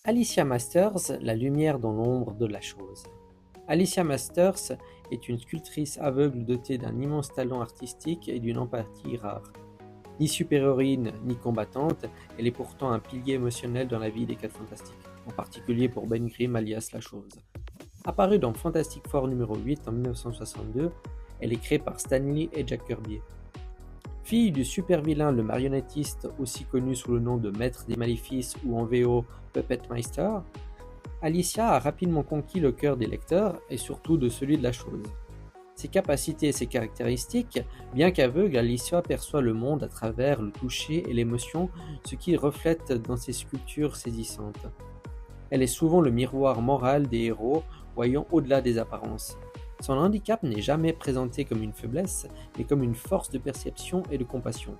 Alicia Masters, la lumière dans l'ombre de la chose. Alicia Masters est une sculptrice aveugle dotée d'un immense talent artistique et d'une empathie rare. Ni super-héroïne, ni combattante, elle est pourtant un pilier émotionnel dans la vie des 4 Fantastiques, en particulier pour Ben Grimm alias la Chose. Apparue dans Fantastic Four numéro 8 en 1962, elle est créée par Stan Lee et Jack Kirby. Fille du super-vilain le marionnettiste aussi connu sous le nom de Maître des Maléfices ou en VO Puppet Meister, Alicia a rapidement conquis le cœur des lecteurs et surtout de celui de la chose. Ses capacités et ses caractéristiques, bien qu'aveugle, Alicia perçoit le monde à travers le toucher et l'émotion, ce qui reflète dans ses sculptures saisissantes. Elle est souvent le miroir moral des héros, voyant au-delà des apparences. Son handicap n'est jamais présenté comme une faiblesse, mais comme une force de perception et de compassion.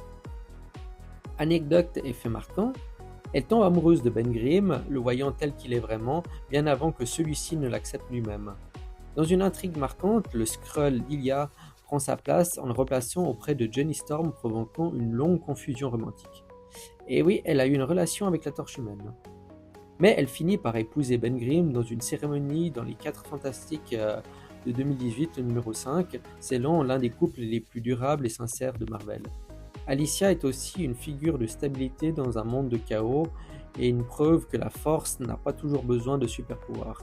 Anecdote et fait marquant, elle tombe amoureuse de Ben Grimm, le voyant tel qu'il est vraiment, bien avant que celui-ci ne l'accepte lui-même. Dans une intrigue marquante, le Skrull Ilya prend sa place en le replaçant auprès de Johnny Storm, provoquant une longue confusion romantique. Et oui, elle a eu une relation avec la Torche Humaine. Mais elle finit par épouser Ben Grimm dans une cérémonie dans les 4 Fantastiques de 2018, le numéro 5, scellant l'un des couples les plus durables et sincères de Marvel. Alicia est aussi une figure de stabilité dans un monde de chaos et une preuve que la force n'a pas toujours besoin de super-pouvoirs.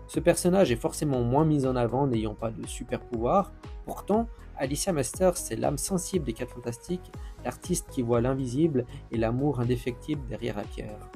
Ce personnage est forcément moins mis en avant n'ayant pas de super-pouvoirs, pourtant Alicia Masters c'est l'âme sensible des 4 Fantastiques, l'artiste qui voit l'invisible et l'amour indéfectible derrière la pierre.